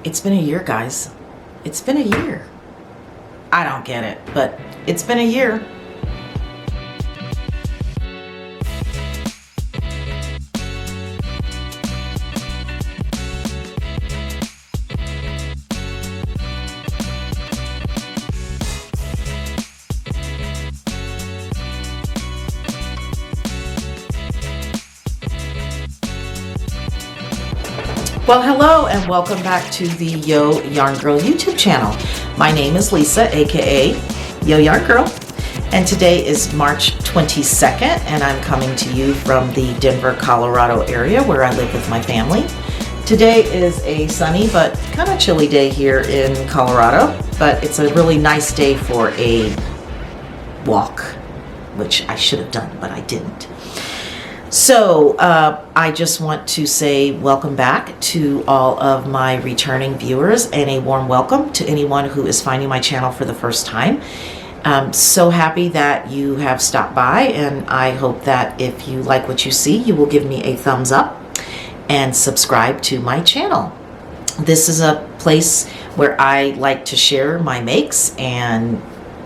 It's been a year, guys. It's been a year. I don't get it, but it's been a year. Well, hello and welcome back to the Yoyarngirl YouTube channel. My name is Lisa, aka Yoyarngirl, and today is March 22nd, and I'm coming to you from the Denver, Colorado area where I live with my family. Today is a sunny but kind of chilly day here in Colorado, but it's a really nice day for a walk, which I should have done, but I didn't. So I just want to say welcome back to all of my returning viewers and a warm welcome to anyone who is finding my channel for the first time. I'm so happy that you have stopped by, and I hope that if you like what you see, you will give me a thumbs up and subscribe to my channel. This is a place where I like to share my makes and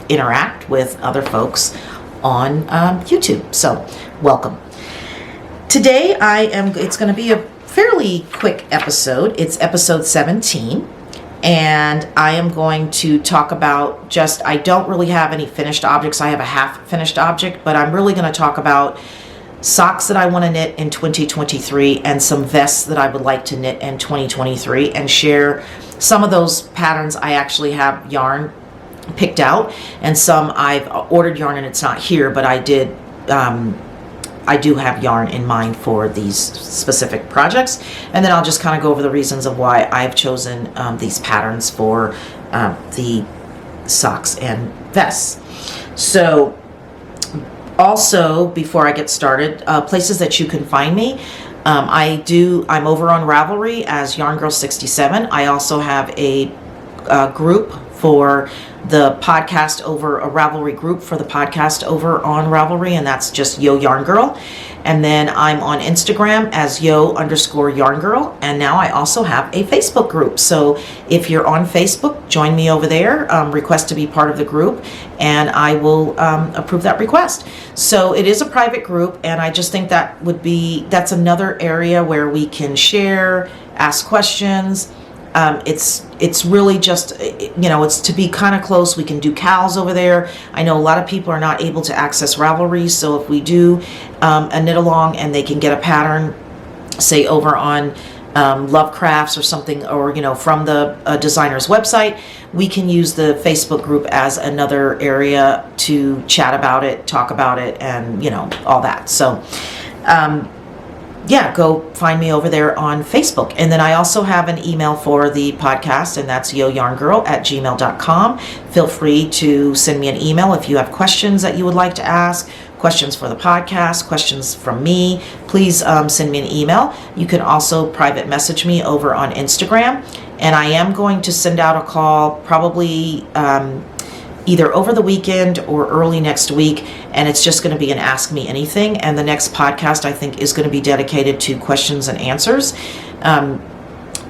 interact with other folks on YouTube. So welcome. Today it's going to be a fairly quick episode. It's episode 17, and I am going to talk about I don't really have any finished objects. I have a half finished object, but I'm really going to talk about socks that I want to knit in 2023 and some vests that I would like to knit in 2023 and share some of those patterns. I actually have yarn picked out, and some I've ordered yarn and it's not here, but I do have yarn in mind for these specific projects, and then I'll just kind of go over the reasons of why I've chosen these patterns for the socks and vests. So also, before I get started, places that you can find me, I'm over on Ravelry as Yoyarngirl67. I also have a group for the podcast over a Ravelry group for the podcast over on Ravelry, and that's just Yoyarngirl. And then I'm on Instagram as Yo_Yarngirl, and now I also have a Facebook group. So if you're on Facebook, join me over there, request to be part of the group, and I will approve that request. So it is a private group, and I just think that's another area where we can share, ask questions. It's really just, it's to be kind of close. We can do cows over there. I know a lot of people are not able to access Ravelry, so if we do a knit along and they can get a pattern, say over on Love Crafts or something, or from the designer's website, we can use the Facebook group as another area to chat about it, talk about it, and all that. So yeah, go find me over there on Facebook. And then I also have an email for the podcast, and that's yoyarngirl@gmail.com. Feel free to send me an email if you have questions that you would like to ask, questions for the podcast, questions from me. Please send me an email. You can also private message me over on Instagram. And I am going to send out a call probably either over the weekend or early next week, and it's just going to be an Ask Me Anything, and the next podcast I think is going to be dedicated to questions and answers. And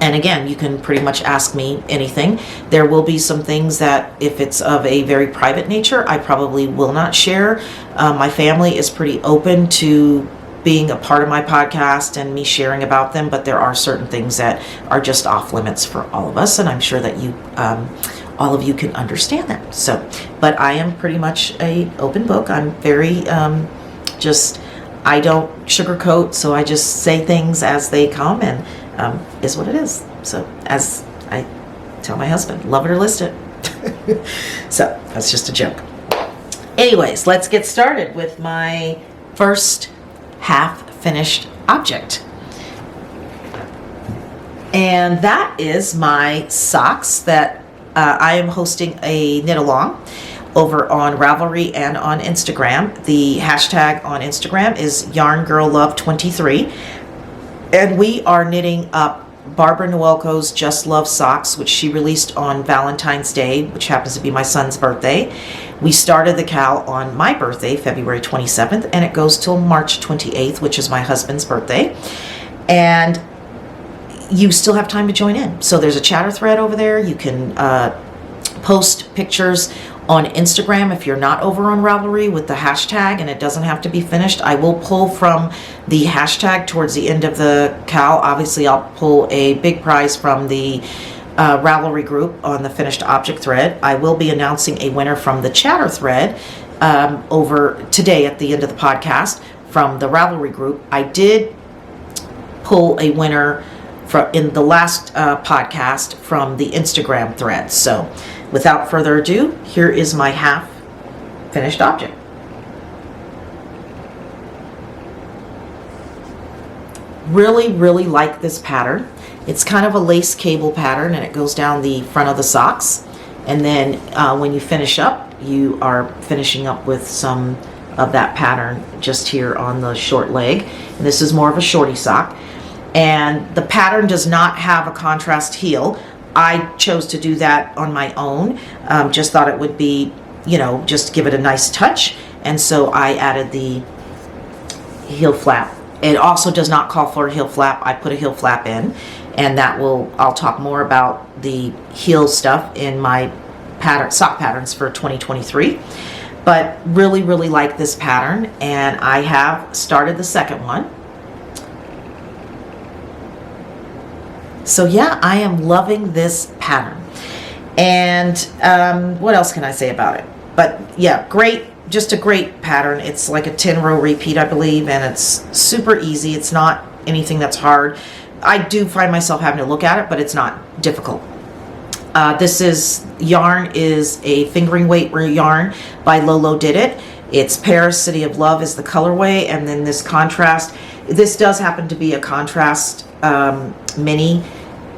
again, you can pretty much ask me anything. There will be some things that, if it's of a very private nature, I probably will not share. My family is pretty open to being a part of my podcast and me sharing about them, but there are certain things that are just off limits for all of us, and I'm sure that all of you can understand that. So, but I am pretty much a open book. I'm very I don't sugarcoat, so I just say things as they come, and is what it is. So, as I tell my husband, love it or list it. So that's just a joke. Anyways, let's get started with my first half finished object. And that is my socks that I am hosting a knit along over on Ravelry and on Instagram. The hashtag on Instagram is YarnGirlLove23, and we are knitting up Barbara Noelko's Just Love Socks, which she released on Valentine's Day, which happens to be my son's birthday. We started the cowl on my birthday, February 27th, and it goes till March 28th, which is my husband's birthday. And you still have time to join in. So there's a chatter thread over there. You can post pictures on Instagram if you're not over on Ravelry with the hashtag, and it doesn't have to be finished. I will pull from the hashtag towards the end of the cowl. Obviously, I'll pull a big prize from the Ravelry group on the finished object thread. I will be announcing a winner from the chatter thread over today at the end of the podcast from the Ravelry group. I did pull a winner in the last podcast from the Instagram thread. So without further ado, here is my half finished object. Really, really like this pattern. It's kind of a lace cable pattern, and it goes down the front of the socks. And then when you finish up, you are finishing up with some of that pattern just here on the short leg. And this is more of a shorty sock. And the pattern does not have a contrast heel. I chose to do that on my own. Just thought it would be, just give it a nice touch. And so I added the heel flap. It also does not call for a heel flap. I put a heel flap in, and I'll talk more about the heel stuff in my sock patterns for 2023. But really, really like this pattern, and I have started the second one. So yeah, I am loving this pattern. And what else can I say about it? But yeah, just a great pattern. It's like a 10-row repeat, I believe, and it's super easy. It's not anything that's hard. I do find myself having to look at it, but it's not difficult. This yarn is a fingering weight yarn by Lolo Did It. It's Paris City of Love is the colorway, and then this contrast. This does happen to be a contrast mini.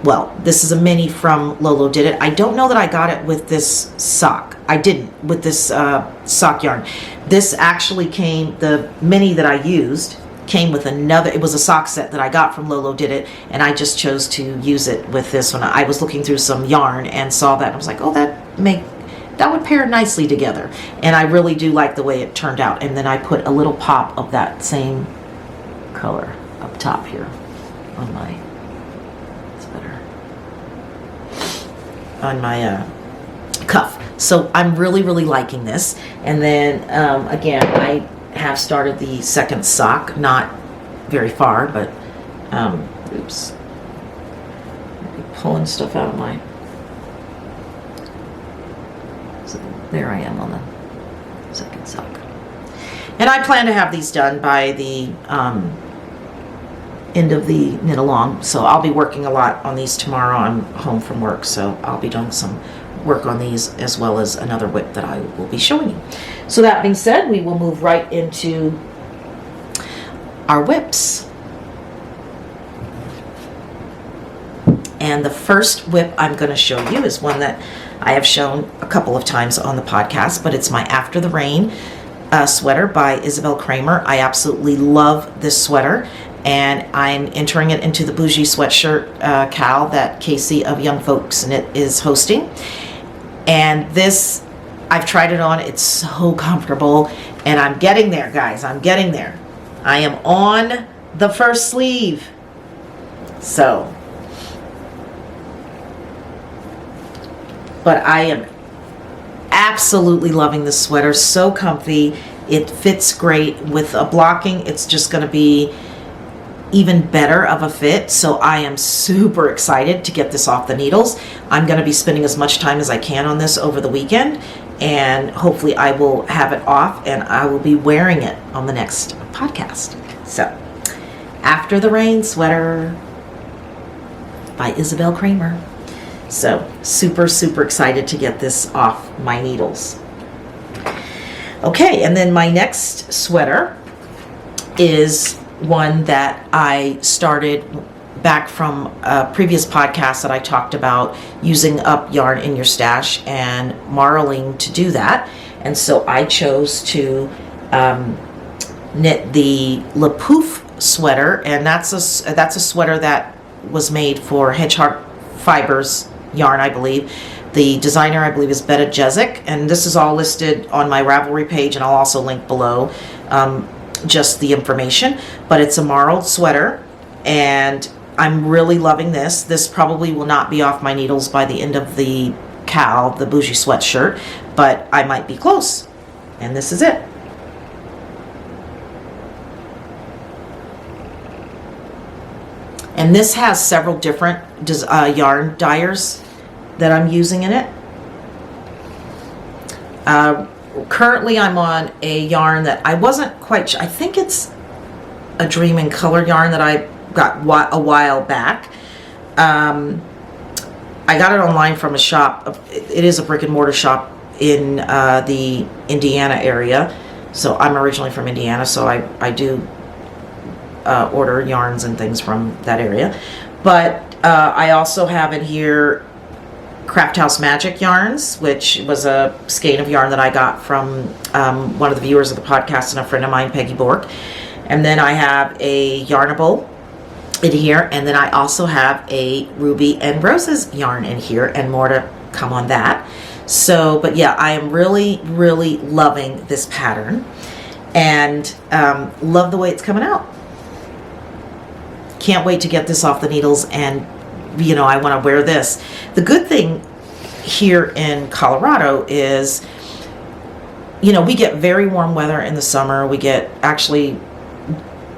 Well, this is a mini from Lolo Did It. I don't know that I got it with this sock. I didn't with this sock yarn. This actually came, the mini that I used came with another, it was a sock set that I got from Lolo Did It, and I just chose to use it with this one. I was looking through some yarn and saw that, and I was like, oh, that would pair nicely together. And I really do like the way it turned out. And then I put a little pop of that same color up top here on my, on my cuff. So I'm really, really liking this. And then again, I have started the second sock, not very far, but oops, pulling stuff out of my, so there I am on the second sock. And I plan to have these done by the end of the knit along, so I'll be working a lot on these tomorrow. I'm home from work, so I'll be doing some work on these as well as another whip that I will be showing you. So that being said, we will move right into our whips. And the first whip I'm going to show you is one that I have shown a couple of times on the podcast, but it's my After the Rain sweater by Isabel Kramer. I absolutely love this sweater, and I'm entering it into the Bougie Sweatshirt cowl that Casey of Young Folks Knit is hosting. And this, I've tried it on. It's so comfortable, and I'm getting there, guys. I'm getting there. I am on the first sleeve. So, but I am absolutely loving this sweater. So comfy. It fits great with a blocking. It's just going to be even better of a fit. So I am super excited to get this off the needles. I'm going to be spending as much time as I can on this over the weekend, and hopefully I will have it off and I will be wearing it on the next podcast. So, After the Rain sweater by Isabel Kramer. So super, super excited to get this off my needles. Okay, and then my next sweater is one that I started back from a previous podcast that I talked about using up yarn in your stash and marling to do that. And so I chose to knit the Le Pouf sweater, and that's a sweater that was made for Hedgehog Fibers yarn, I believe. The designer, I believe, is Betta Jezik, and this is all listed on my Ravelry page, and I'll also link below just the information. But it's a marled sweater, and I'm really loving this. This probably will not be off my needles by the end of the cowl, the bougie sweatshirt, but I might be close. And this is it. And this has several different yarn dyers that I'm using in it. Currently I'm on a yarn that I wasn't quite sure. I think it's a Dream in Color yarn that I got a while back. I got it online from a shop. It is a brick and mortar shop in the Indiana area. So I'm originally from Indiana, so I do order yarns and things from that area. But I also have in here Craft House Magic yarns, which was a skein of yarn that I got from one of the viewers of the podcast and a friend of mine, Peggy Bork. And then I have a Yarnable in here, and then I also have a Ruby and Roses yarn in here, and more to come on that. So, but yeah, I am really, really loving this pattern, and love the way it's coming out. Can't wait to get this off the needles, and you know, I want to wear this. The good thing here in Colorado is, you know, we get very warm weather in the summer. We get, actually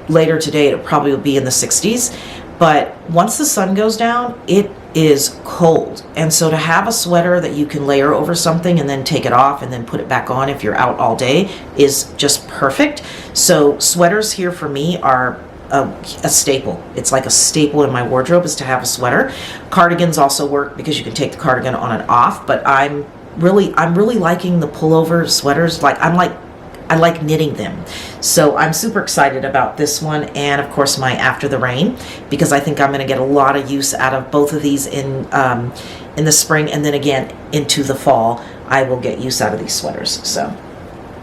later today it probably will be in the 60s, but once the sun goes down it is cold. And so to have a sweater that you can layer over something and then take it off and then put it back on if you're out all day is just perfect. So sweaters here for me are a staple. It's like a staple in my wardrobe is to have a sweater. Cardigans also work because you can take the cardigan on and off, but I'm really liking the pullover sweaters. I like knitting them. So I'm super excited about this one, and of course my After the Rain, because I think I'm going to get a lot of use out of both of these in the spring, and then again into the fall I will get use out of these sweaters. So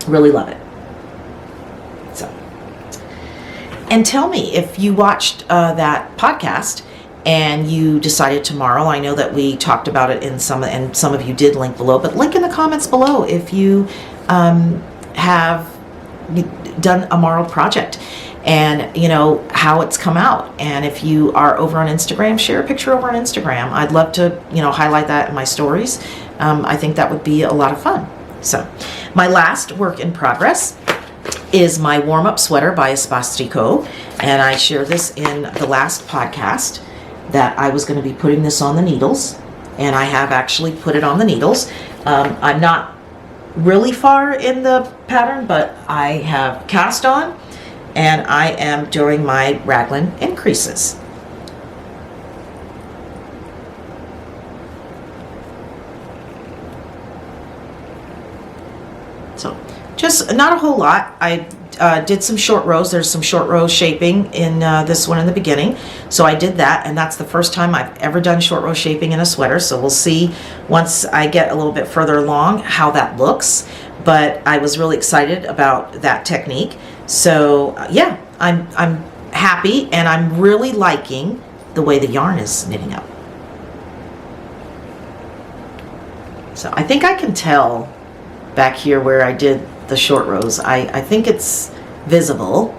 really love it. So, and tell me if you watched that podcast and you decided tomorrow. I know that we talked about it in some, and some of you did link below, but link in the comments below if you have done a Marl project, and you know how it's come out. And if you are over on Instagram, share a picture over on Instagram. I'd love to, you know, highlight that in my stories. I think that would be a lot of fun. So my last work in progress is my warm-up sweater by Espastico, and I shared this in the last podcast that I was going to be putting this on the needles, and I have actually put it on the needles. I'm not really far in the pattern, but I have cast on, and I am doing my raglan increases. So just not a whole lot. I did some short rows. There's some short row shaping in this one in the beginning, so I did that, and that's the first time I've ever done short row shaping in a sweater. So we'll see once I get a little bit further along how that looks, but I was really excited about that technique. So yeah, I'm happy, and I'm really liking the way the yarn is knitting up. So I think I can tell back here where I did the short rows. I think it's visible.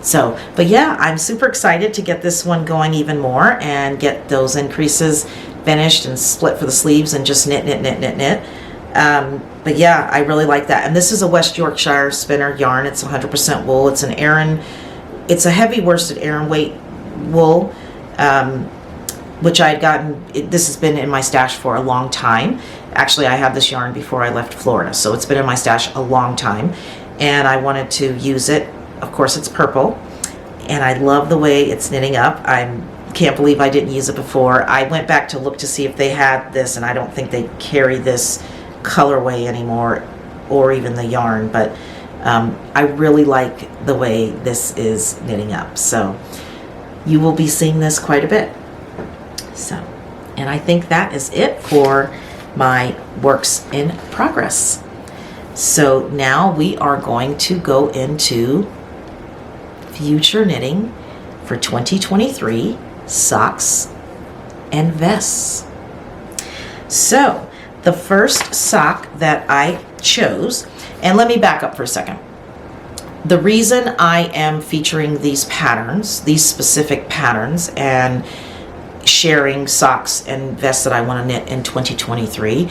So, but yeah, I'm super excited to get this one going even more and get those increases finished and split for the sleeves and just knit. But yeah, I really like that. And this is a West Yorkshire spinner yarn. It's 100% wool. It's an Aran, it's a heavy worsted Aran weight wool, which I had gotten, this has been in my stash for a long time. Actually, I had this yarn before I left Florida, so it's been in my stash a long time, and I wanted to use it. Of course, it's purple, and I love the way it's knitting up. I can't believe I didn't use it before. I went back to look to see if they had this, and I don't think they carry this colorway anymore, or even the yarn, but I really like the way this is knitting up. So you will be seeing this quite a bit. So, and I think that is it for my works in progress. So now we are going to go into future knitting for 2023 socks and vests. So the first sock that I chose, and let me back up for a second. The reason I am featuring these patterns, these specific patterns, and sharing socks and vests that I want to knit in 2023,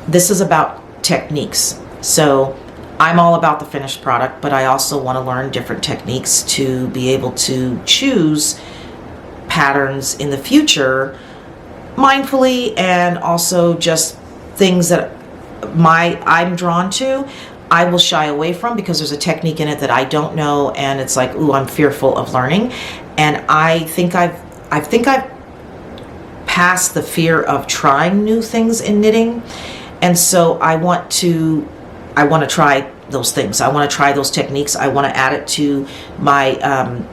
this is about techniques. So I'm all about the finished product, but I also want to learn different techniques to be able to choose patterns in the future mindfully, and also just things that I'm drawn to, I will shy away from because there's a technique in it that I don't know, and it's like, ooh, I'm fearful of learning. And I think I've passed the fear of trying new things in knitting, and so I want to try those things. I want to try those techniques. I want to add it to my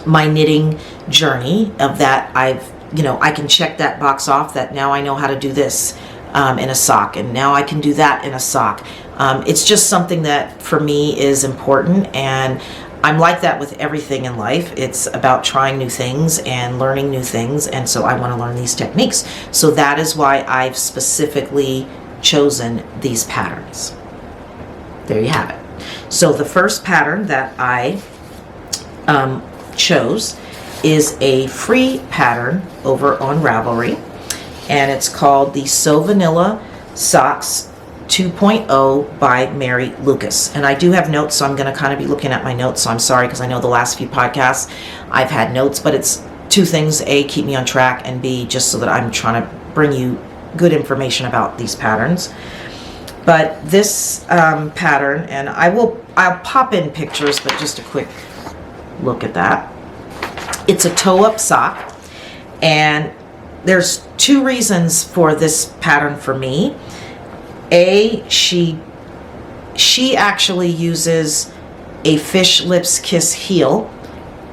my knitting journey of that. I can check that box off, that now I know how to do this in a sock, and now I can do that in a sock. It's just something that for me is important, and I'm like that with everything in life. It's about trying new things and learning new things, and so I want to learn these techniques. So that is why I've specifically chosen these patterns. There you have it. So the first pattern that I chose is a free pattern over on Ravelry, and it's called the So Vanilla Socks 2.0 by Mary Lucas. And I do have notes, so I'm going to kind of be looking at my notes, so I'm sorry, because I know the last few podcasts I've had notes, but it's two things: A, keep me on track, and B, just so that I'm trying to bring you good information about these patterns. But this pattern, and I'll pop in pictures, but just a quick look at that. It's a toe-up sock, and there's two reasons for this pattern for me. A, she actually uses a fish lips kiss heel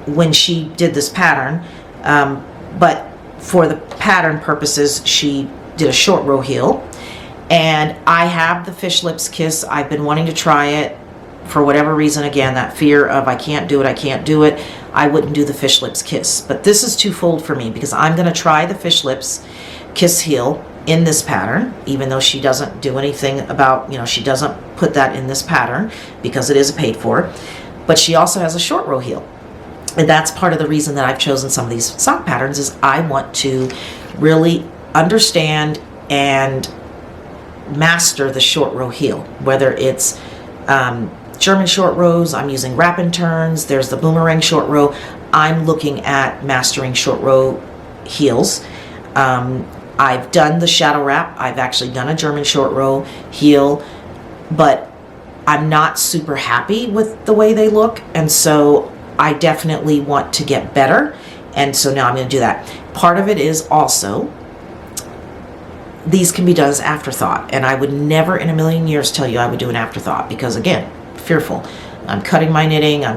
when she did this pattern, but for the pattern purposes, she did a short row heel. And I have the fish lips kiss. I've been wanting to try it for whatever reason. Again, that fear of I can't do it. I wouldn't do the fish lips kiss. But this is twofold for me, because I'm going to try the fish lips kiss heel in this pattern, even though she doesn't do anything about, she doesn't put that in this pattern because it is paid for. But she also has a short row heel. And that's part of the reason that I've chosen some of these sock patterns, is I want to really understand and master the short row heel, whether it's German short rows. I'm using wrap and turns. There's the boomerang short row. I'm looking at mastering short row heels. I've done the shadow wrap. I've actually done a German short row heel, but I'm not super happy with the way they look, and so I definitely want to get better, and so now I'm going to do that. Part of it is also, these can be done as afterthought, and I would never in a million years tell you I would do an afterthought, because again, fearful. I'm cutting my knitting, I'm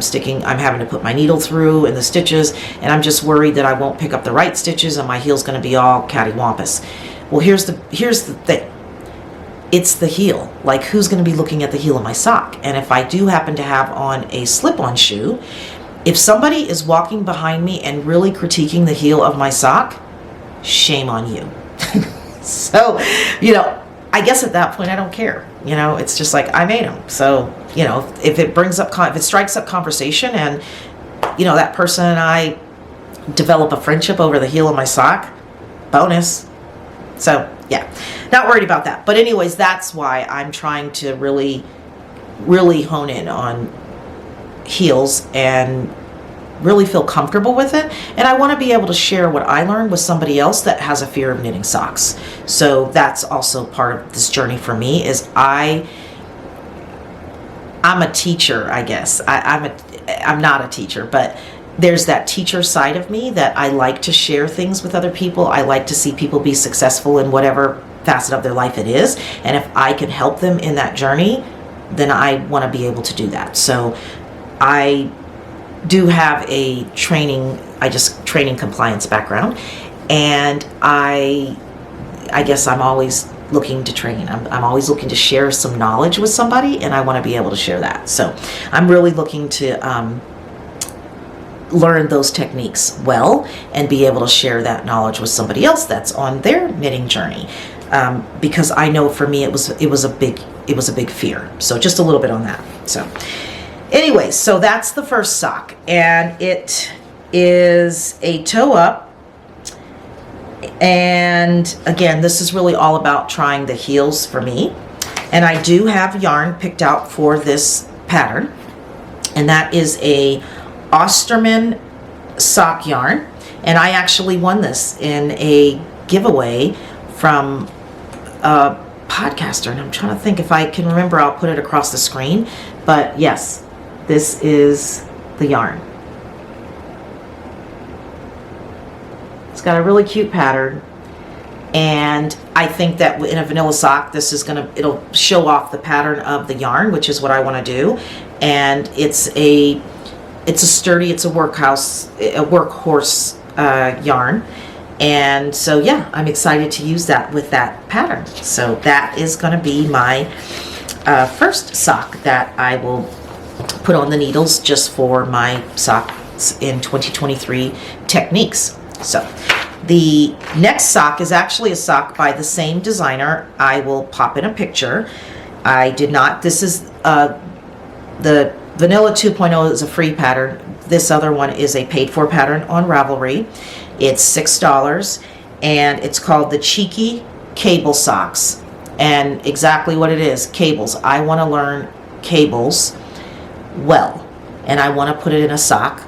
having to put my needle through in the stitches, and I'm just worried that I won't pick up the right stitches and my heel's going to be all cattywampus. Well, here's the thing. It's the heel. Like, who's going to be looking at the heel of my sock? And if I do happen to have on a slip-on shoe, if somebody is walking behind me and really critiquing the heel of my sock, shame on you. So, I guess at that point I don't care. It's just like, I made them. So, if it strikes up conversation, and that person and I develop a friendship over the heel of my sock, bonus. So yeah, not worried about that. But anyways, that's why I'm trying to really, really hone in on heels and really feel comfortable with it. And I want to be able to share what I learned with somebody else that has a fear of knitting socks. So that's also part of this journey for me, is I'm a teacher, I guess. I'm not a teacher, but there's that teacher side of me that I like to share things with other people. I like to see people be successful in whatever facet of their life it is. And if I can help them in that journey, then I want to be able to do that. So I do have a training compliance background, and I guess I'm always looking to train. I'm always looking to share some knowledge with somebody, and I want to be able to share that. So I'm really looking to learn those techniques well and be able to share that knowledge with somebody else that's on their knitting journey, because I know for me it was a big fear. So just a little bit on that. So Anyway, so that's the first sock, and it is a toe up. And again, this is really all about trying the heels for me. And I do have yarn picked out for this pattern, and that is a Osterman sock yarn. And I actually won this in a giveaway from a podcaster, and I'm trying to think if I can remember. I'll put it across the screen. But yes, this is the yarn. It's got a really cute pattern, and I think that in a vanilla sock, this is it'll show off the pattern of the yarn, which is what I want to do. And it's a sturdy, it's a workhorse yarn. And so yeah, I'm excited to use that with that pattern. So that is going to be my first sock that I will put on the needles just for my socks in 2023 techniques. So the next sock is actually a sock by the same designer. I will pop in a picture. I did not, this is the Vanilla 2.0 is a free pattern. This other one is a paid for pattern on Ravelry. It's $6, and it's called the Cheeky Cable Socks. And exactly what it is, cables. I want to learn cables well, and I want to put it in a sock.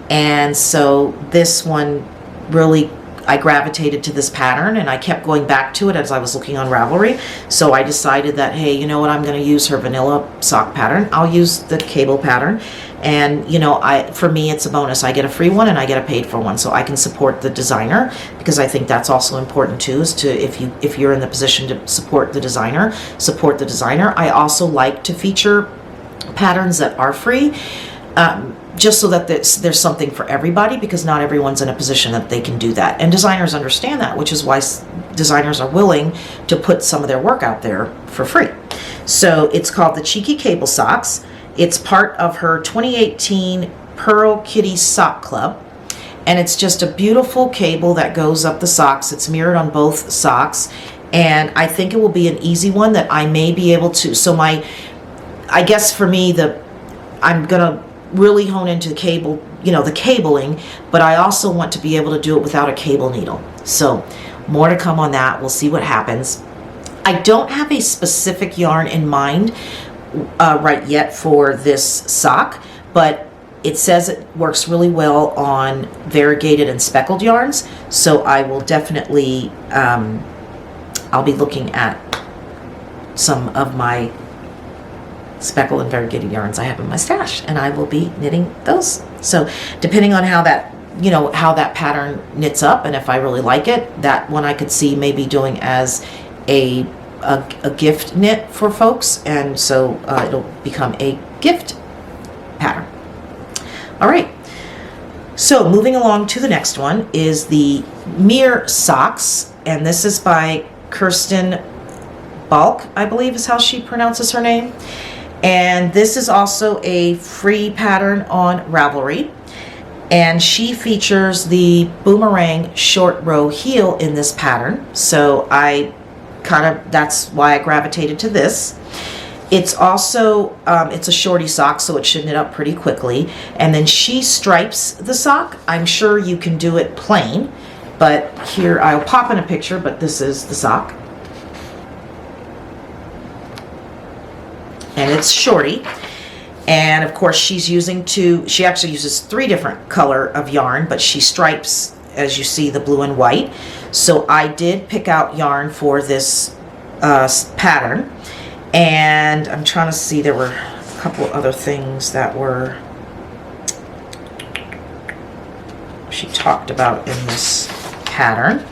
And so this one really, I gravitated to this pattern, and I kept going back to it as I was looking on Ravelry. So I decided that, hey, you know what, I'm going to use her vanilla sock pattern. I'll use the cable pattern. And you know, for me, it's a bonus. I get a free one and I get a paid for one, so I can support the designer, because I think that's also important too. Is to, if you're in the position to support the designer, support the designer. I also like to feature patterns that are free. Just so that there's something for everybody, because not everyone's in a position that they can do that. And designers understand that, which is why designers are willing to put some of their work out there for free. So it's called the Cheeky Cable Socks. It's part of her 2018 Pearl Kitty Sock Club. And it's just a beautiful cable that goes up the socks. It's mirrored on both socks. And I think it will be an easy one that I may be able to. So I guess for me, I'm going to really hone into the cable, the cabling, but I also want to be able to do it without a cable needle. So more to come on that. We'll see what happens. I don't have a specific yarn in mind right yet for this sock, but it says it works really well on variegated and speckled yarns. So I will definitely, I'll be looking at some of my speckled and variegated yarns I have in my stash, and I will be knitting those. So depending on how that, how that pattern knits up, and if I really like it, that one I could see maybe doing as a gift knit for folks, and so it'll become a gift pattern. All right, so moving along to the next one is the Mere Socks, and this is by Kirsten Balk, I believe is how she pronounces her name. And this is also a free pattern on Ravelry, and she features the boomerang short row heel in this pattern. So that's why I gravitated to this. It's also it's a shorty sock, so it should knit up pretty quickly. And then she stripes the sock. I'm sure you can do it plain, but here I'll pop in a picture, but this is the sock. And it's shorty, and of course she actually uses 3 different color of yarn, but she stripes, as you see, the blue and white. So I did pick out yarn for this pattern, and I'm trying to see, there were a couple other things that she talked about in this pattern.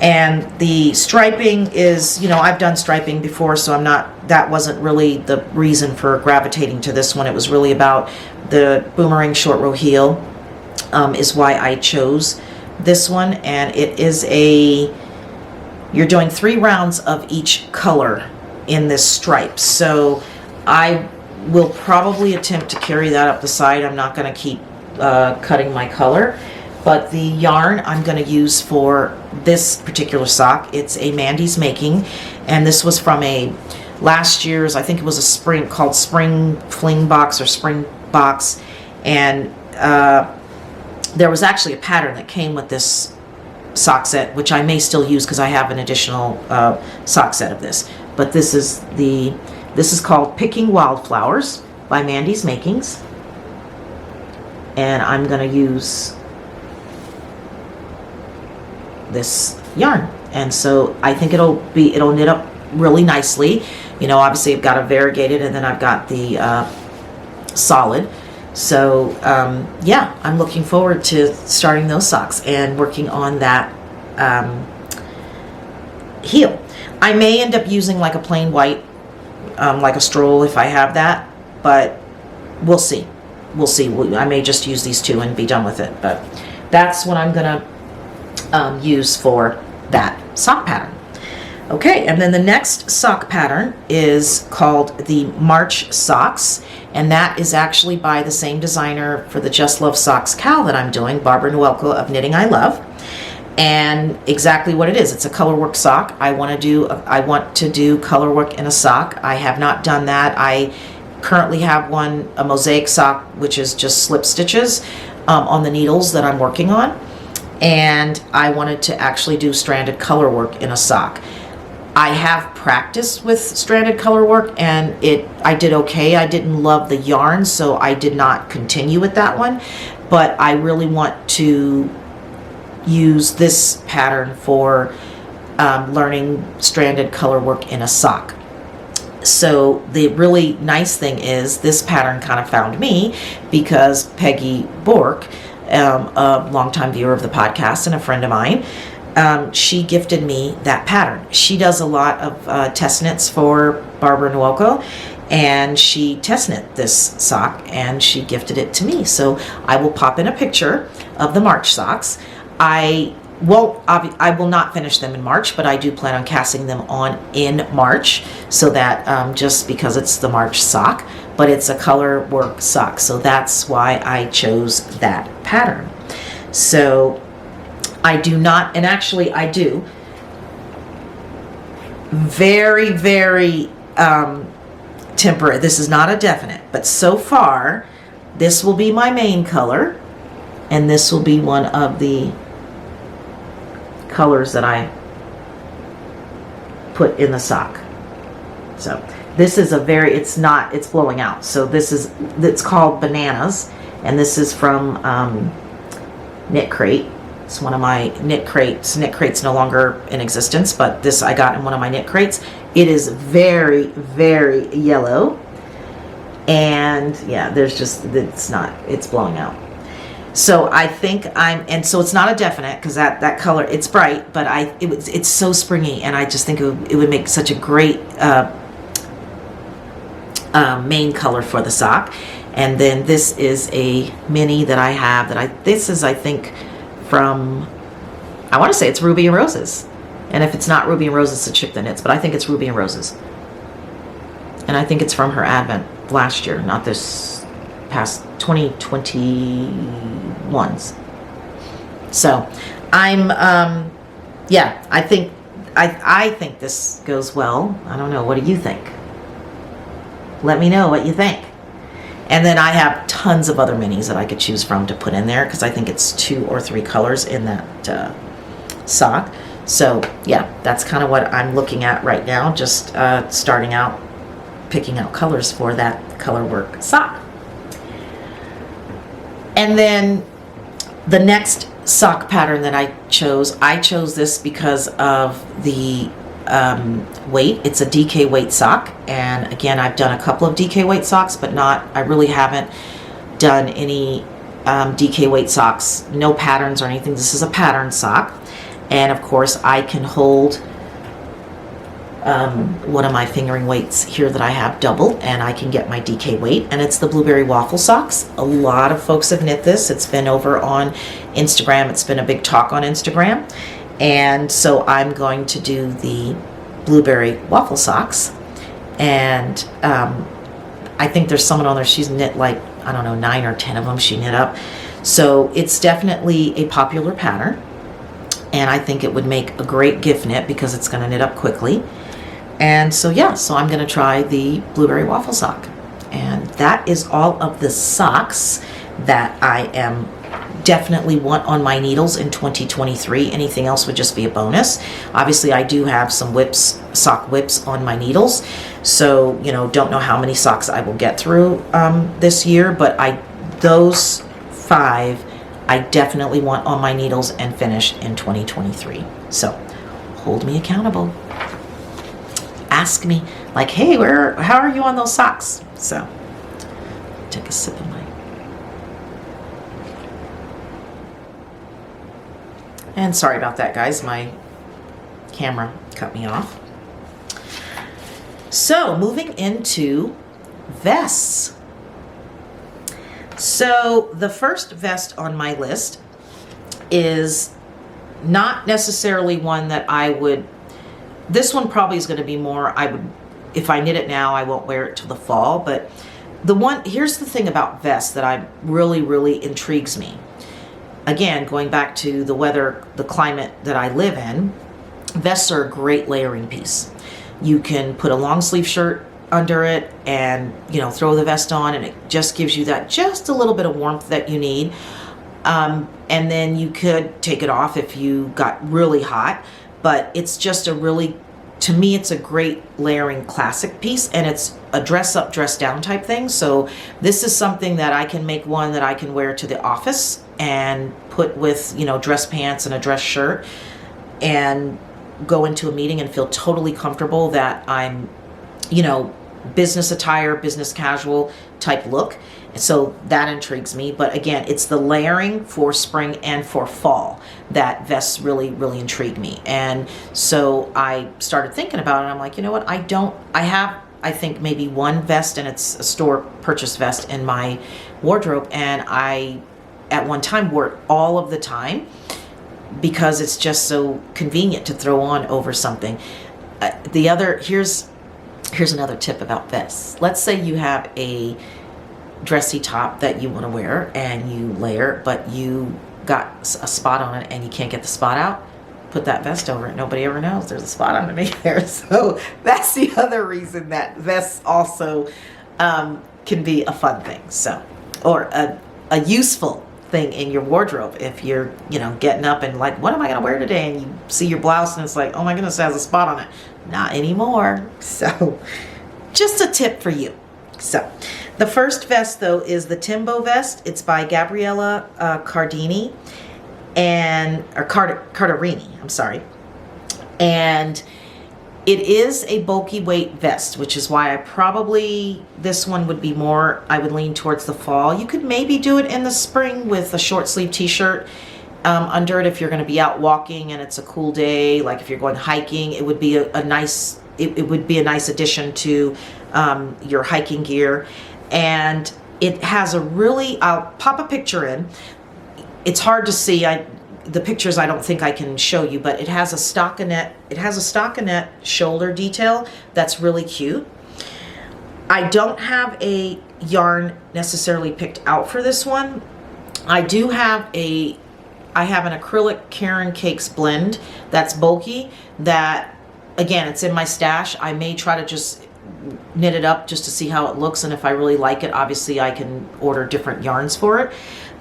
And the striping is, I've done striping before, so that wasn't really the reason for gravitating to this one. It was really about the boomerang short row heel is why I chose this one. And it is you're doing 3 rounds of each color in this stripe. So I will probably attempt to carry that up the side. I'm not going to keep cutting my color. But the yarn I'm going to use for this particular sock, it's a Mandy's Making, and this was from last year's, I think it was a spring, called Spring Fling Box or Spring box, and there was actually a pattern that came with this sock set, which I may still use because I have an additional sock set of this. But this is called Picking Wildflowers by Mandy's Makings, and I'm going to use this yarn, and so I think it'll knit up really nicely. You know, obviously I've got a variegated, and then I've got the solid. So yeah, I'm looking forward to starting those socks and working on that heel. I may end up using like a plain white, like a stroll if I have that, but we'll see. We'll see. I may just use these two and be done with it, but that's what I'm gonna use for that sock pattern. Okay, and then the next sock pattern is called the March Socks, and that is actually by the same designer for the Just Love Socks cowl that I'm doing, Barbara Noelko of Knitting I Love. And exactly what it is, it's a colorwork sock. I want to do colorwork in a sock. I have not done that. I currently have a mosaic sock, which is just slip stitches on the needles that I'm working on. And I wanted to actually do stranded colorwork in a sock. I have practiced with stranded color work, and I did okay. I didn't love the yarn, so I did not continue with that one, but I really want to use this pattern for learning stranded color work in a sock. So the really nice thing is this pattern kind of found me because Peggy Bork, a longtime viewer of the podcast and a friend of mine, she gifted me that pattern. She does a lot of test knits for Barbara Noelko, and she test knit this sock and she gifted it to me. So I will pop in a picture of the March socks. I will not finish them in March, but I do plan on casting them on in March, so that just because it's the March sock, but it's a color work sock, so that's why I chose that pattern. So I do not, and actually I do, very, very temperate. This is not a definite, but so far this will be my main color, and this will be one of the colors that I put in the sock. So this is it's blowing out. So it's called Bananas, and this is from Knit Crate. It's one of my knit crates. Knit Crate's no longer in existence, but this I got in one of my knit crates. It is very, very yellow, and yeah, it's blowing out. So I think and so it's not a definite because that color, it's bright, but it's so springy, and I just think it would make such a great main color for the sock. And then this is a mini that I have this is, I think, from, I want to say it's Ruby and Roses. And if it's not Ruby and Roses, it's Chip the Knits, but I think it's Ruby and Roses. And I think it's from her Advent last year, not this past 2021's. So I'm, yeah, I think this goes well. I don't know. What do you think? Let me know what you think. And then I have tons of other minis that I could choose from to put in there, because I think it's 2 or 3 colors in that sock. So yeah, that's kind of what I'm looking at right now, just starting out, picking out colors for that color work sock. And then the next sock pattern that I chose this because of the weight. It's a DK weight sock, and again, I've done a couple of DK weight socks, but I really haven't done any DK weight socks, no patterns or anything. This is a pattern sock, and of course I can hold one of my fingering weights here that I have doubled, and I can get my DK weight, and it's the Blueberry Waffle Socks. A lot of folks have knit this. It's been over on Instagram. It's been a big talk on Instagram. And so I'm going to do the Blueberry Waffle Socks, and I think there's someone on there, she's knit like, I don't know, 9 or 10 of them she knit up. So it's definitely a popular pattern, and I think it would make a great gift knit because it's going to knit up quickly. And so yeah, so I'm going to try the Blueberry Waffle Sock. And that is all of the socks that I am definitely want on my needles in 2023. Anything else would just be a bonus. Obviously, I do have some sock whips on my needles. So, don't know how many socks I will get through this year, but those 5 I definitely want on my needles and finished in 2023. So hold me accountable. Ask me like, hey, how are you on those socks? So take a sip of my. And sorry about that, guys. My camera cut me off. So moving into vests. So the first vest on my list is not necessarily one that this one probably is going to be more, if I knit it now, I won't wear it till the fall, but here's the thing about vests that really intrigues me. Again, going back to the weather, the climate that I live in, vests are a great layering piece. You can put a long sleeve shirt under it and throw the vest on, and it just gives you that just a little bit of warmth that you need, and then you could take it off if you got really hot. But it's just to me it's a great layering classic piece, and it's a dress up dress down type thing. So this is something that I can make one that I can wear to the office and put with dress pants and a dress shirt and go into a meeting and feel totally comfortable that I'm business attire, business casual type look. So that intrigues me. But again, it's the layering for spring and for fall that vests really intrigue me. And so I started thinking about it. I'm like, you know what? I think maybe one vest, and it's a store purchase vest in my wardrobe. And I, at one time, wore it all of the time because it's just so convenient to throw on over something. Here's another tip about vests. Let's say you have a dressy top that you want to wear and you layer, but you got a spot on it and you can't get the spot out. Put that vest over it. Nobody ever knows there's a spot underneath there. So that's the other reason that vests also can be a fun thing. So, or a useful thing in your wardrobe if you're getting up and like, what am I going to wear today? And you see your blouse and it's like, oh my goodness, it has a spot on it. Not anymore. So just a tip for you. So the first vest though is the Timbo vest. It's by Gabriella Cardarini Cardarini, I'm sorry. And it is a bulky weight vest, which is why this one would be more, I would lean towards the fall. You could maybe do it in the spring with a short sleeve t-shirt under it if you're going to be out walking and it's a cool day. Like if you're going hiking, it would be a nice addition to your hiking gear. And it has I'll pop a picture in. It's hard to see. The pictures I don't think I can show you, but it has a stockinette. It has a stockinette shoulder detail that's really cute. I don't have a yarn necessarily picked out for this one. I have an acrylic Caron Cakes blend that's bulky that, again, it's in my stash. I may try to just knit it up just to see how it looks, and if I really like it, obviously I can order different yarns for it.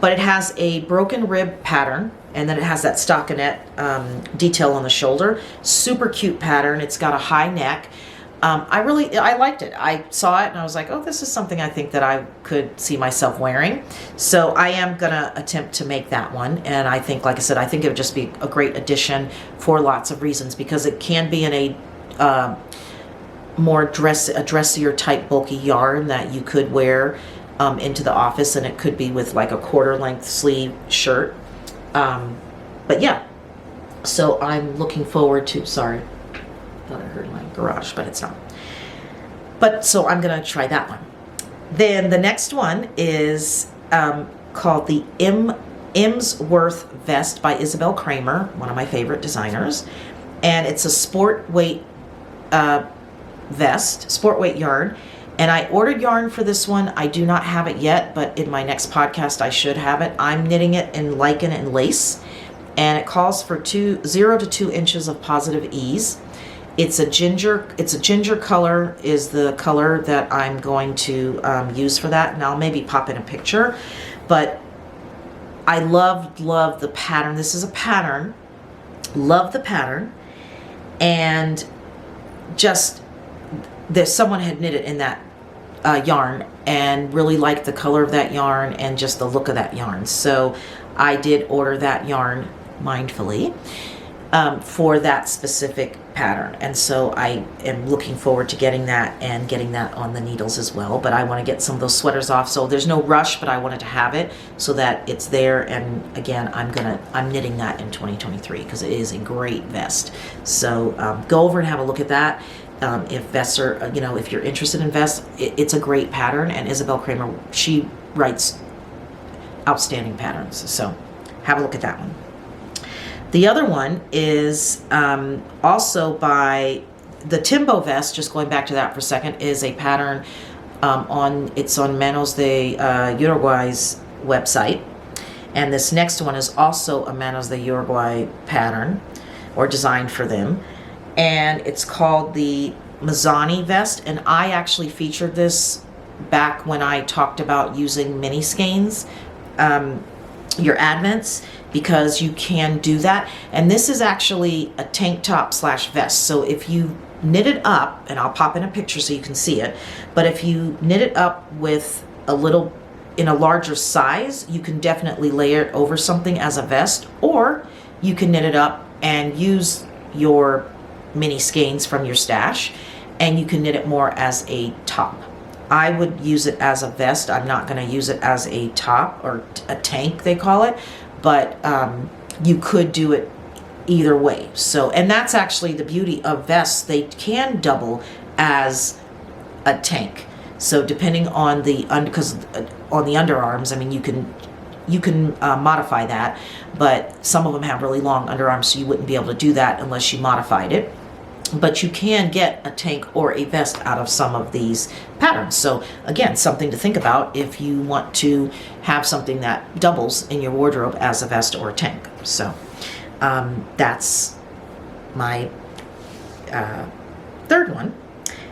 But it has a broken rib pattern, and then it has that stockinette detail on the shoulder. Super cute pattern. It's got a high neck. I liked it. I saw it and I was like, oh, this is something I think that I could see myself wearing. So I am going to attempt to make that one. And I think, like I said, I think it would just be a great addition for lots of reasons, because it can be in a dressier type bulky yarn that you could wear into the office, and it could be with like a quarter length sleeve shirt. But yeah, so I'm looking forward to, sorry, thought I heard my garage, but it's not. But so I'm gonna try that one. Then the next one is called the Imsworth Vest by Isabel Kramer, one of my favorite designers. And it's a sport weight vest, sport weight yarn. And I ordered yarn for this one. I do not have it yet, but in my next podcast I should have it. I'm knitting it in lichen and lace, and it calls for 0 to 2 inches of positive ease. It's a ginger color is the color that I'm going to use for that, and I'll maybe pop in a picture. But I love the pattern. This is a pattern. Love the pattern, and just someone had knit it in that yarn and really liked the color of that yarn and just the look of that yarn. So I did order that yarn mindfully for that specific pattern, and so I am looking forward to getting that and getting that on the needles as well. But I want to get some of those sweaters off, so there's no rush, but I wanted to have it so that it's there. And again, I'm knitting that in 2023 because it is a great vest. So go over and have a look at that. If vests are, if you're interested in vests, it's a great pattern, and Isabel Kramer, she writes outstanding patterns. So have a look at that one. The other one is also by the Timbo vest. Just going back to that for a second, is a pattern it's on Manos de Uruguay's website, and this next one is also a Manos de Uruguay pattern or designed for them, and it's called the Mazzani vest. And I actually featured this back when I talked about using mini skeins, your advents, because you can do that. And this is actually a tank top / vest. So if you knit it up, and I'll pop in a picture so you can see it, but if you knit it up with in a larger size, you can definitely layer it over something as a vest, or you can knit it up and use your mini skeins from your stash, and you can knit it more as a top. I would use it as a vest. I'm not going to use it as a top or a tank, they call it, but you could do it either way. So, and that's actually the beauty of vests. They can double as a tank. So depending on because on the underarms, I mean, you can modify that, but some of them have really long underarms, so you wouldn't be able to do that unless you modified it. But you can get a tank or a vest out of some of these patterns. So again, something to think about if you want to have something that doubles in your wardrobe as a vest or a tank. So that's my third one.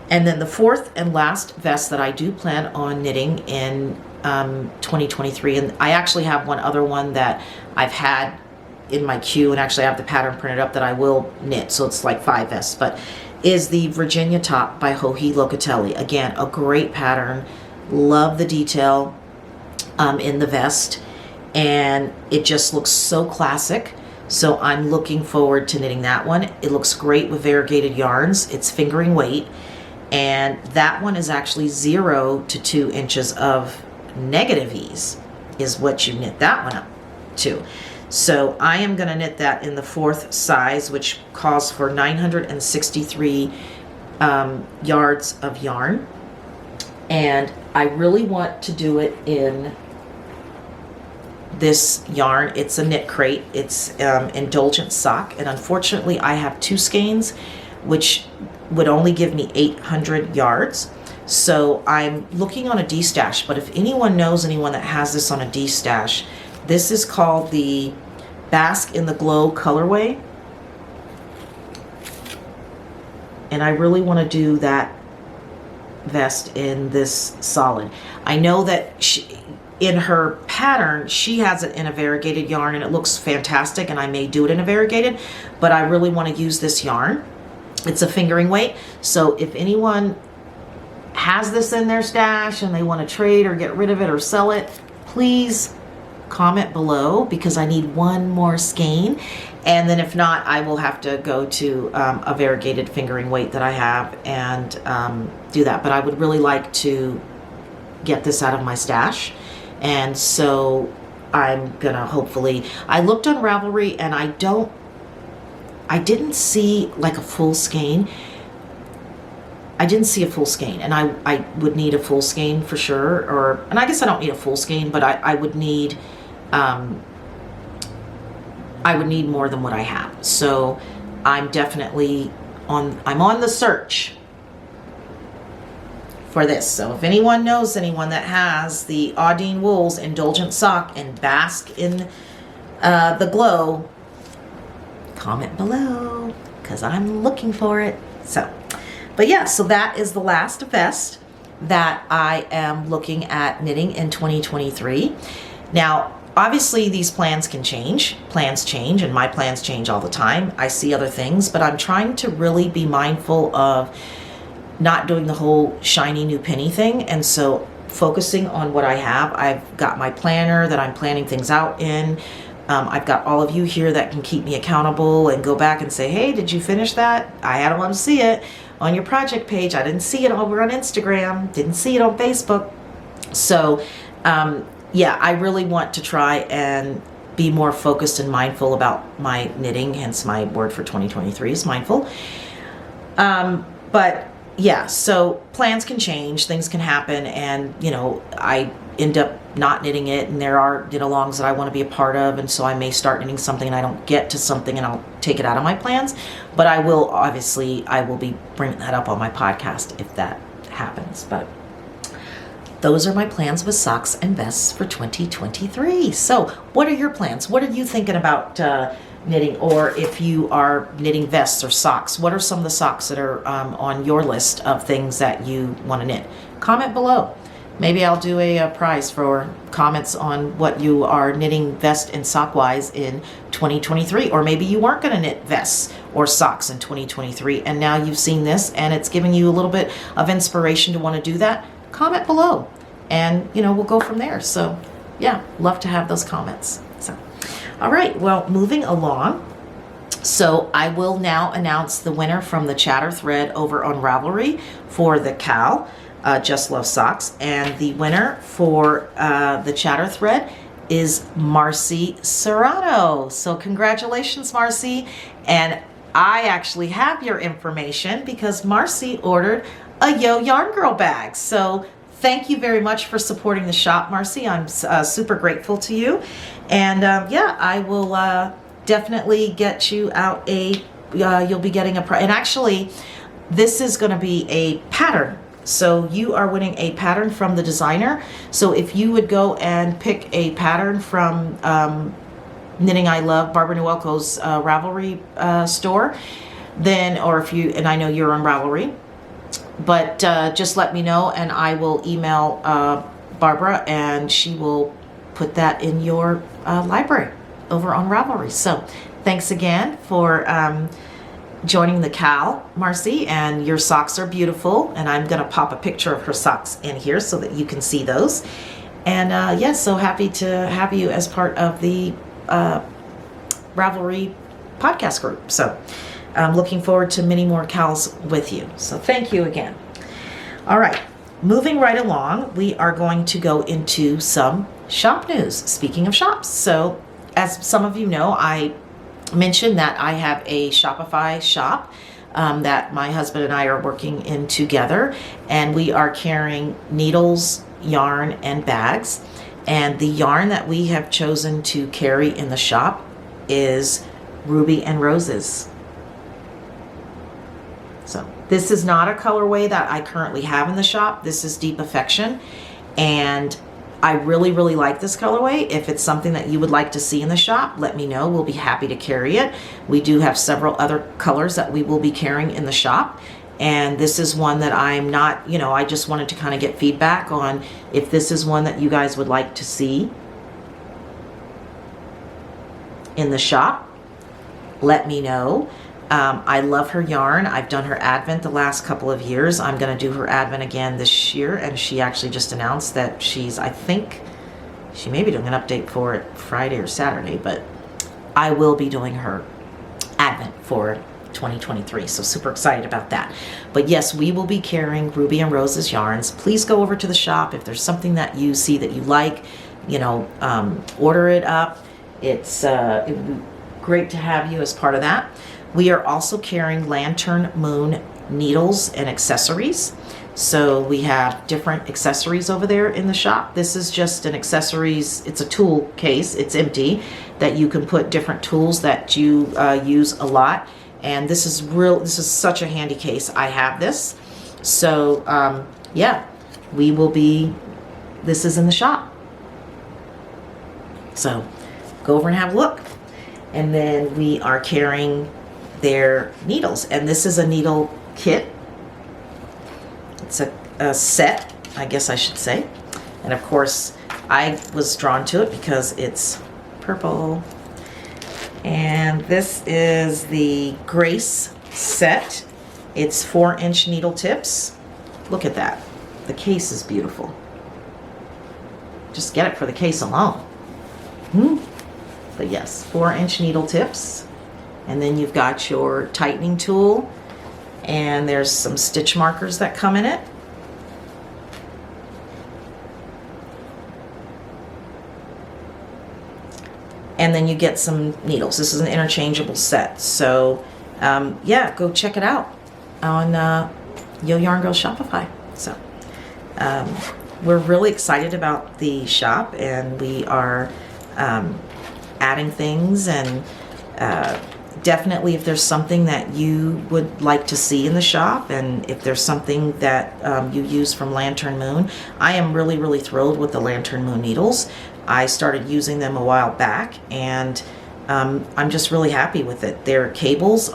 And then the fourth and last vest that I do plan on knitting in 2023, and I actually have one other one that I've had in my queue, and actually I have the pattern printed up that I will knit, so it's like 5 vests, but is the Virginia top by Joji Locatelli. Again, a great pattern. Love the detail in the vest, and it just looks so classic. So I'm looking forward to knitting that one. It looks great with variegated yarns. It's fingering weight, and that one is actually 0 to 2 inches of negative ease is what you knit that one up to. So I am going to knit that in the 4th size, which calls for 963 yards of yarn. And I really want to do it in this yarn. It's a knit crate. It's Indulgent Sock. And unfortunately, I have 2 skeins, which would only give me 800 yards. So I'm looking on a D-stash, but if anyone knows anyone that has this on a D-stash, this is called the Bask in the Glow colorway. And I really want to do that vest in this solid. I know that in her pattern, she has it in a variegated yarn, and it looks fantastic, and I may do it in a variegated, but I really want to use this yarn. It's a fingering weight. So if anyone has this in their stash and they want to trade or get rid of it or sell it, please comment below, because I need one more skein. And then if not, I will have to go to a variegated fingering weight that I have and do that. But I would really like to get this out of my stash. And so I'm gonna hopefully, I looked on Ravelry and I didn't see like a full skein. I didn't see a full skein, and I would need a full skein for sure, and I guess I don't need a full skein, but I would need more than what I have. So I'm definitely I'm on the search for this. So if anyone knows anyone that has the Audine Wools Indulgent Sock and Bask in the Glow, comment below, because I'm looking for it. So, but yeah, so that is the last vest that I am looking at knitting in 2023. Now, obviously these plans can change. Plans change, and my plans change all the time. I see other things, but I'm trying to really be mindful of not doing the whole shiny new penny thing. And so focusing on what I have. I've got my planner that I'm planning things out in. I've got all of you here that can keep me accountable and go back and say, hey, did you finish that? I don't want to see it on your project page. I didn't see it over on Instagram. Didn't see it on Facebook. So yeah, I really want to try and be more focused and mindful about my knitting. Hence my word for 2023 is mindful. But yeah, so plans can change, things can happen, and you know, I end up not knitting it, and there are knit-alongs that I want to be a part of, and so I may start knitting something and I don't get to something and I'll take it out of my plans. But I will, obviously, I will be bringing that up on my podcast if that happens. But those are my plans with socks and vests for 2023. So what are your plans? What are you thinking about knitting? Or if you are knitting vests or socks, what are some of the socks that are on your list of things that you want to knit? Comment below. Maybe I'll do a prize for comments on what you are knitting vest and sock wise in 2023. Or maybe you weren't going to knit vests or socks in 2023 and now you've seen this and it's giving you a little bit of inspiration to want to do that. Comment below and you know, we'll go from there. So yeah, love to have those comments. So all right, well, moving along. So I will now announce the winner from the chatter thread over on Ravelry for the Cal Just Love Socks, and the winner for the chatter thread is Marcy Serrano. So congratulations, Marcy. And I actually have your information because Marcy ordered a Yoyarngirl bag. So thank you very much for supporting the shop, Marcy. I'm super grateful to you. And yeah, I will definitely get you out a, you'll be getting a, and actually this is going to be a pattern. So you are winning a pattern from the designer. So if you would go and pick a pattern from Knitting I Love, Barbara Nowelko's Ravelry store, then, or if you, and I know you're on Ravelry, but just let me know and I will email Barbara and she will put that in your library over on Ravelry. So thanks again for joining the Cal, Marcy, and your socks are beautiful, and I'm gonna pop a picture of her socks in here so that you can see those. And yes, so happy to have you as part of the Ravelry podcast group. So I'm looking forward to many more Cals with you. So thank you again. All right, moving right along, we are going to go into some shop news. Speaking of shops, so as some of you know, I mentioned that I have a Shopify shop that my husband and I are working in together, and we are carrying needles, yarn, and bags. And the yarn that we have chosen to carry in the shop is Ruby and Roses. So this is not a colorway that I currently have in the shop. This is Deep Affection, and I really, really like this colorway. If it's something that you would like to see in the shop, let me know. We'll be happy to carry it. We do have several other colors that we will be carrying in the shop. And this is one that I'm not, you know, I just wanted to kind of get feedback on if this is one that you guys would like to see in the shop. Let me know. I love her yarn. I've done her Advent the last couple of years. I'm going to do her Advent again this year, and she actually just announced that she's, I think, she may be doing an update for it Friday or Saturday, but I will be doing her Advent for 2023, so super excited about that. But yes, we will be carrying Ruby and Roses yarns. Please go over to the shop if there's something that you see that you like, you know, order it up. It would be great to have you as part of that. We are also carrying Lantern Moon needles and accessories. So we have different accessories over there in the shop. This is just an accessories, it's a tool case, it's empty, that you can put different tools that you use a lot. And this is such a handy case. I have this. So yeah, we will be, this is in the shop. So go over and have a look. And then we are carrying their needles. And this is a needle kit. It's a set, I guess I should say. And of course, I was drawn to it because it's purple. And this is the Grace set. It's 4-inch needle tips. Look at that. The case is beautiful. Just get it for the case alone. But yes, 4-inch needle tips. And then you've got your tightening tool. And there's some stitch markers that come in it. And then you get some needles. This is an interchangeable set. So yeah, go check it out on Yoyarngirl Shopify. So we're really excited about the shop, and we are adding things, and definitely if there's something that you would like to see in the shop, and if there's something that you use from Lantern Moon. I am really thrilled with the Lantern Moon needles. I started using them a while back, and I'm just really happy with it. Their cables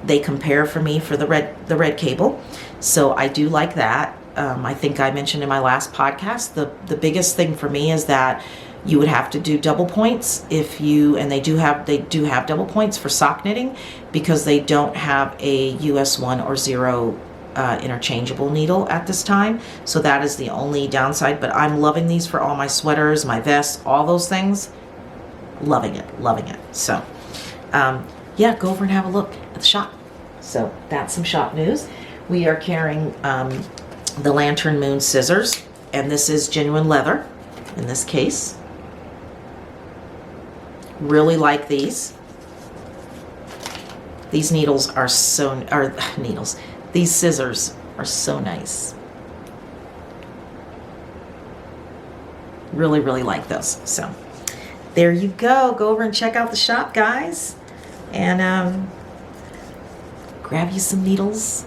they compare for me for the red cable, so I do like that. I think I mentioned in my last podcast, the biggest thing for me is that you would have to do double points and they do have double points for sock knitting, because they don't have a US 1 or 0 interchangeable needle at this time. So that is the only downside, but I'm loving these for all my sweaters, my vests, all those things. Loving it. So yeah, go over and have a look at the shop. So that's some shop news. We are carrying the Lantern Moon scissors, and this is genuine leather in this case. Really like these. These needles are these scissors are so nice. Really like those. So there you go. Go over and check out the shop, guys, and grab you some needles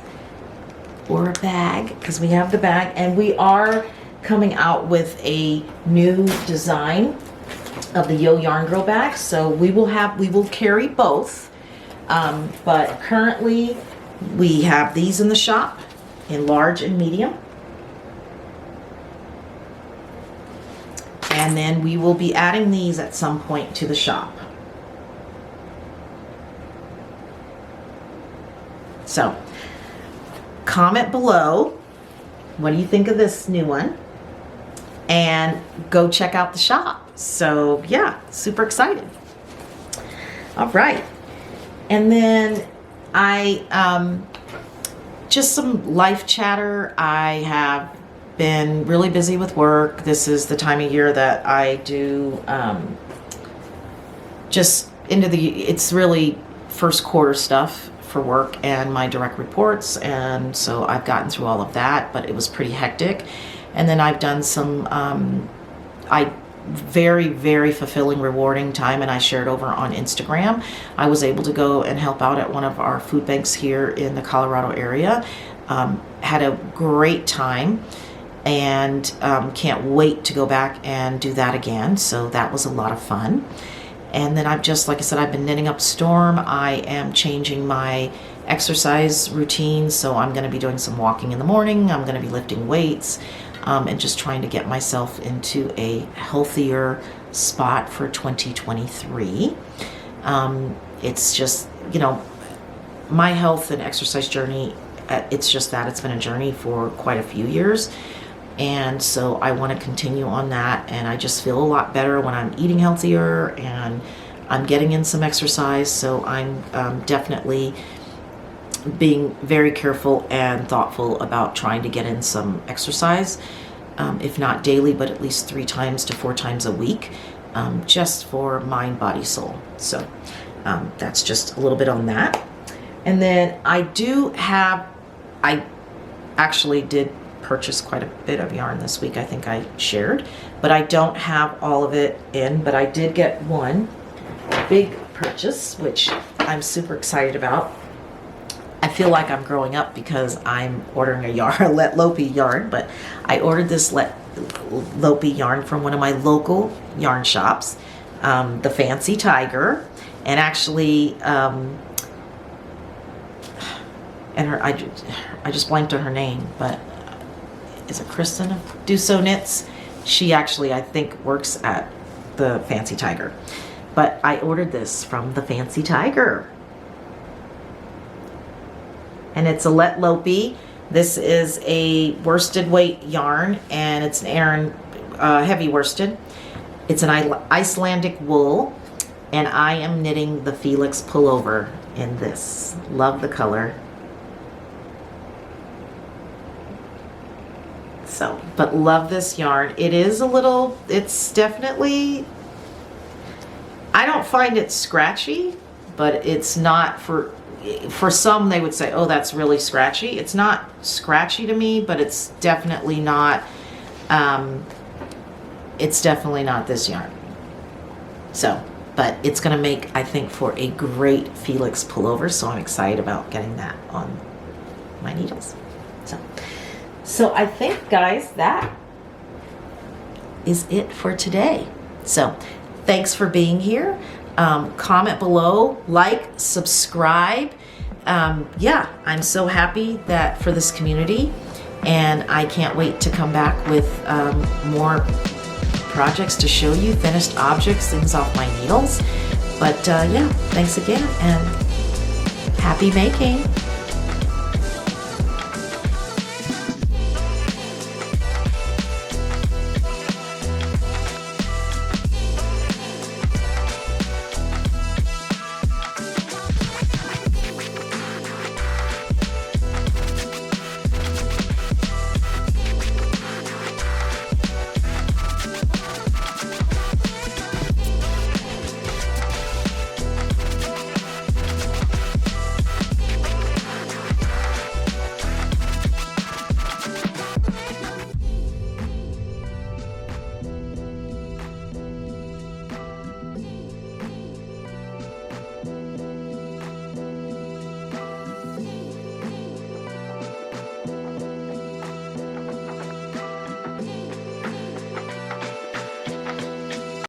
or a bag, because we have the bag, and we are coming out with a new design of the Yoyarngirl bag. So we will carry both, but currently we have these in the shop in large and medium, and then we will be adding these at some point to the shop. So comment below, what do you think of this new one, and go check out the shop. So yeah, super excited. All right, and then just some life chatter. I have been really busy with work. This is the time of year that I do it's really first quarter stuff for work and my direct reports, and so I've gotten through all of that, but it was pretty hectic. And then I've done some very fulfilling, rewarding time, and I shared over on Instagram. I was able to go and help out at one of our food banks here in the Colorado area. Had a great time, and can't wait to go back and do that again. So that was a lot of fun. And then like I said, I've been knitting up a storm. I am changing my exercise routine, so I'm going to be doing some walking in the morning. I'm going to be lifting weights, and just trying to get myself into a healthier spot for 2023. It's just, my health and exercise journey, it's just that it's been a journey for quite a few years. And so I want to continue on that, and I just feel a lot better when I'm eating healthier and I'm getting in some exercise. So I'm definitely being very careful and thoughtful about trying to get in some exercise, if not daily, but at least 3 times to 4 times a week, just for mind, body, soul. So that's just a little bit on that. And then I actually did purchase quite a bit of yarn this week. I think I shared, but I don't have all of it in, but I did get one big purchase, which I'm super excited about. I feel like I'm growing up because I'm ordering a yarn, Let Lopi yarn, but I ordered this Let Lopi yarn from one of my local yarn shops, the Fancy Tiger. And actually, and I just blanked on her name, but is it Kristen of Do So Knits? She actually, I think, works at the Fancy Tiger. But I ordered this from the Fancy Tiger. And it's a Let Lopey. This is a worsted weight yarn, and it's an Aran heavy worsted. It's an Icelandic wool, and I am knitting the Felix pullover in this. Love the color. So, but love this yarn. It is a little, it's definitely, I don't find it scratchy, but it's not for some they would say, oh, that's really scratchy. It's not scratchy to me, but it's definitely not this yarn. So, but it's gonna make, I think, for a great Felix pullover, so I'm excited about getting that on my needles. So I think, guys, that is it for today. So thanks for being here. Comment below, like, subscribe. Yeah, I'm so happy that for this community, and I can't wait to come back with more projects to show you, finished objects, things off my needles. But yeah, thanks again, and happy making.